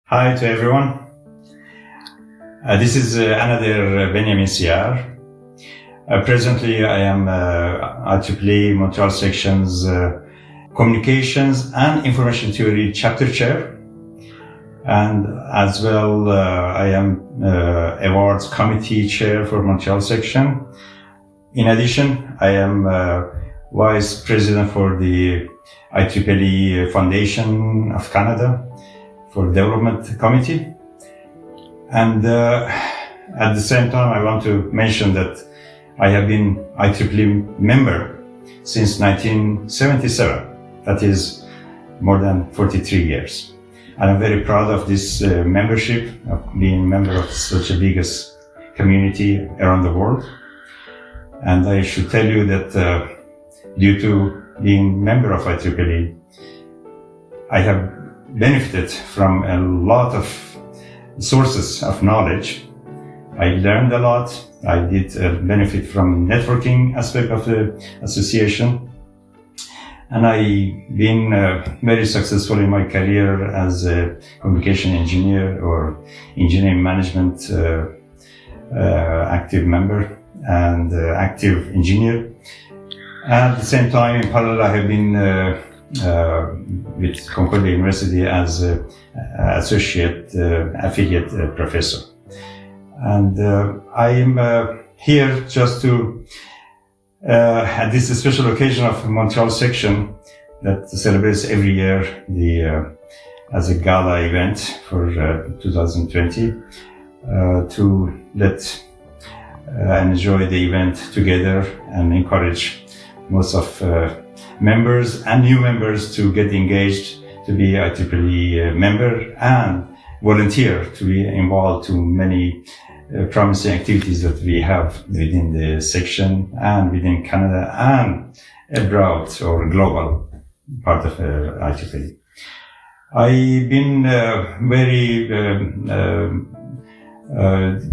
Hi to everyone. This is another Benjamin Siar. Presently, I am IEEE Montreal Section's Communications and Information Theory Chapter Chair. And as well, I am Awards Committee Chair for Montreal Section. In addition, I am Vice President for the IEEE Foundation of Canada for Development Committee. And at the same time, I want to mention that I have been IEEE member since 1977. That is more than 43 years. And I'm very proud of this membership, of being a member of such a biggest community around the world. And I should tell you that due to being member of IEEE, I have benefited from a lot of sources of knowledge. I learned a lot. I did benefit from networking aspect of the association. And I've been very successful in my career as a communication engineer or engineering management active member and active engineer. At the same time, in parallel, I have been with Concordia University as associate affiliate professor. And I am here just to, at this special occasion of Montreal Section that celebrates every year the as a gala event for 2020, to let and enjoy the event together and encourage most of members and new members to get engaged, to be IEEE member and volunteer to be involved to many promising activities that we have within the section and within Canada and abroad or global part of IEEE. I've been very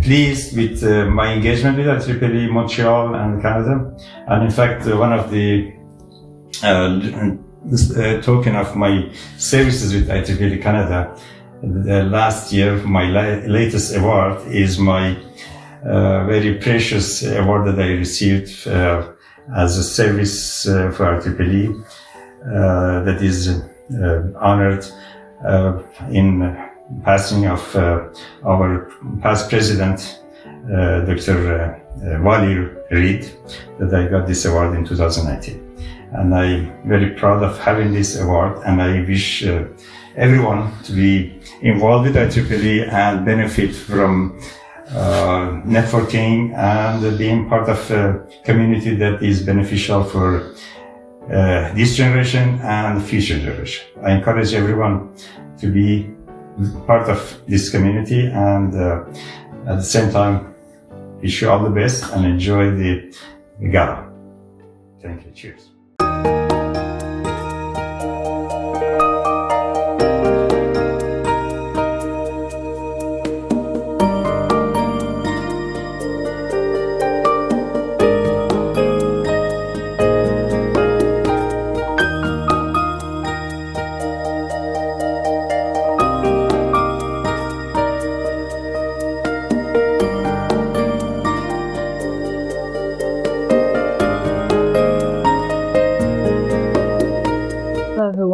pleased with my engagement with IEEE Montreal and Canada. And in fact, one of the token of my services with IEEE Canada, last year, my latest award is my very precious award that I received as a service for IEEE that is honored in passing of our past president, Dr. Wally Reed, that I got this award in 2019. And I'm very proud of having this award, and I wish everyone to be involved with IEEE and benefit from networking and being part of a community that is beneficial for this generation and future generation. I encourage everyone to be part of this community, and at the same time wish you all the best and enjoy the gala. Thank you. Cheers.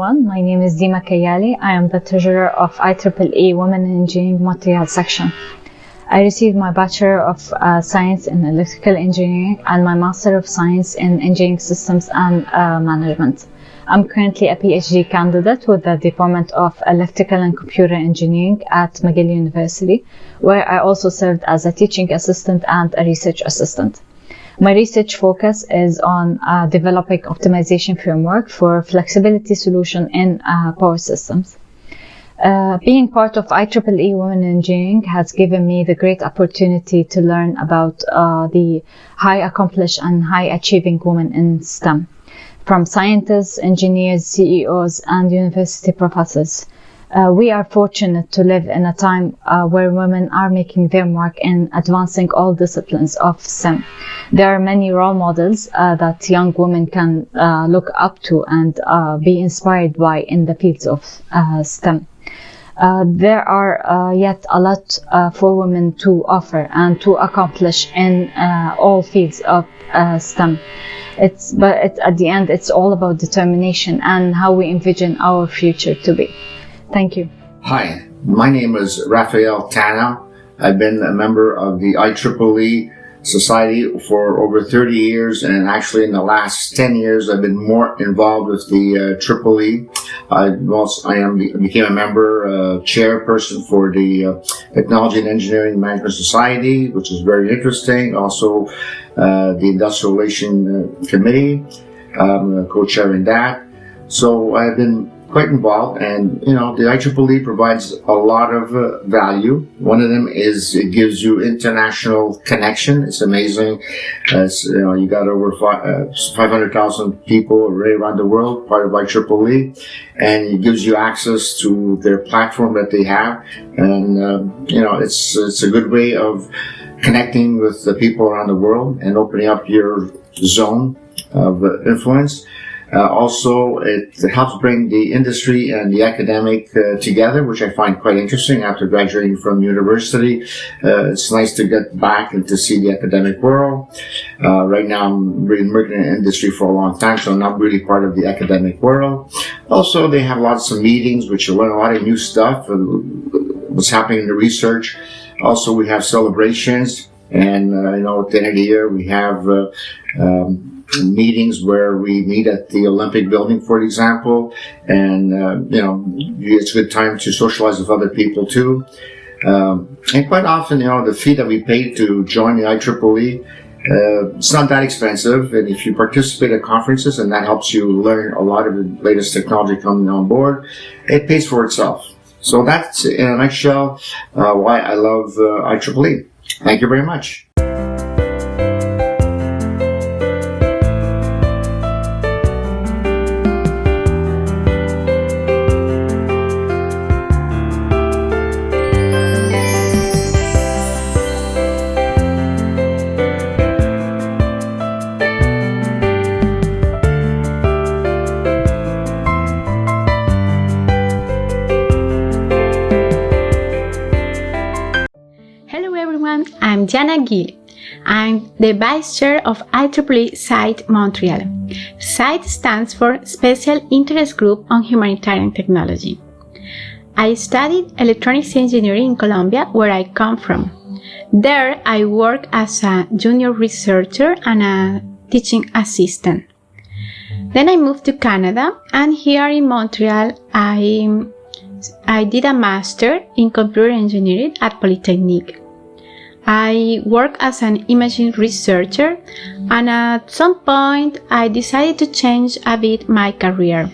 My name is Dima Kayali. I am the treasurer of IEEE Women in Engineering Montreal section. I received my Bachelor of Science in Electrical Engineering and my Master of Science in Engineering Systems and Management. I'm currently a PhD candidate with the Department of Electrical and Computer Engineering at McGill University, where I also served as a teaching assistant and a research assistant. My research focus is on developing optimization framework for flexibility solution in power systems. Being part of IEEE Women in Engineering has given me the great opportunity to learn about the high accomplished and high achieving women in STEM, from scientists, engineers, CEOs, and university professors. We are fortunate to live in a time where women are making their mark in advancing all disciplines of STEM. There are many role models that young women can look up to and be inspired by in the fields of STEM. there are yet a lot for women to offer and to accomplish in all fields of STEM. But at the end, it's all about determination and how we envision our future to be. Thank you. Hi, my name is Raphael Tana. I've been a member of the IEEE Society for over 30 years, and actually in the last 10 years I've been more involved with the EEE. I became a member, chairperson for the Technology and Engineering Management Society, which is very interesting. Also, the Industrial Relations Committee, co-chairing that. So I've been quite involved, and the IEEE provides a lot of value. One of them is it gives you international connection. It's amazing. You got over 500,000 people right around the world, part of IEEE, and it gives you access to their platform that they have, and it's a good way of connecting with the people around the world and opening up your zone of influence. Also, it helps bring the industry and the academic together, which I find quite interesting. After graduating from university, it's nice to get back and to see the academic world. Right now, I'm been working in the industry for a long time, so I'm not really part of the academic world. Also, they have lots of meetings, which you learn a lot of new stuff, what's happening in the research. Also, we have celebrations, and at the end of the year, we have meetings where we meet at the Olympic building, for example, and it's a good time to socialize with other people too. And quite often, the fee that we pay to join the IEEE, it's not that expensive, and if you participate at conferences and that helps you learn a lot of the latest technology coming on board, it pays for itself. So that's, in a nutshell, why I love IEEE. Thank you very much. I'm Jana Gill. I'm the Vice Chair of IEEE Site Montreal. SITE stands for Special Interest Group on Humanitarian Technology. I studied electronics engineering in Colombia, where I come from. There, I work as a junior researcher and a teaching assistant. Then I moved to Canada, and here in Montreal, I did a master in computer engineering at Polytechnique. I work as an imaging researcher, and at some point I decided to change a bit my career.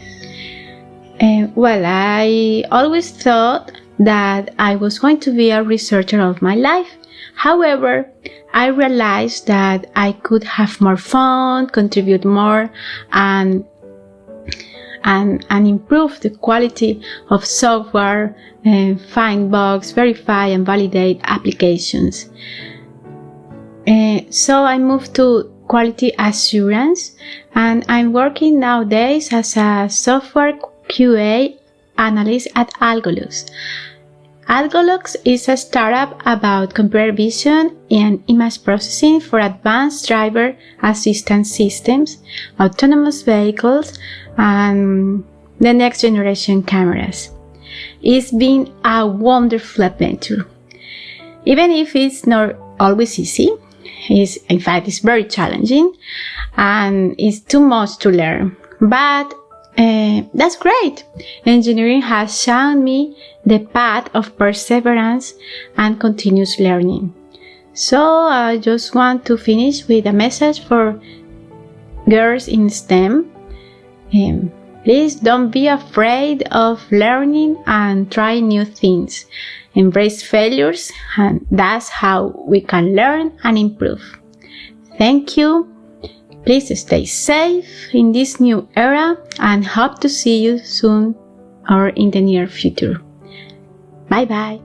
I always thought that I was going to be a researcher of my life. However, I realized that I could have more fun, contribute more, and improve the quality of software, find bugs, verify and validate applications. So I moved to quality assurance, and I'm working nowadays as a software QA analyst at Algolux. Algolux is a startup about computer vision and image processing for advanced driver assistance systems, autonomous vehicles, and the next generation cameras. It's been a wonderful adventure. Even if it's not always easy, in fact, it's very challenging and it's too much to learn. But that's great. Engineering has shown me the path of perseverance and continuous learning. So I just want to finish with a message for girls in STEM. Please don't be afraid of learning and try new things. Embrace failures, and that's how we can learn and improve. Thank you. Please stay safe in this new era, and hope to see you soon or in the near future. Bye bye.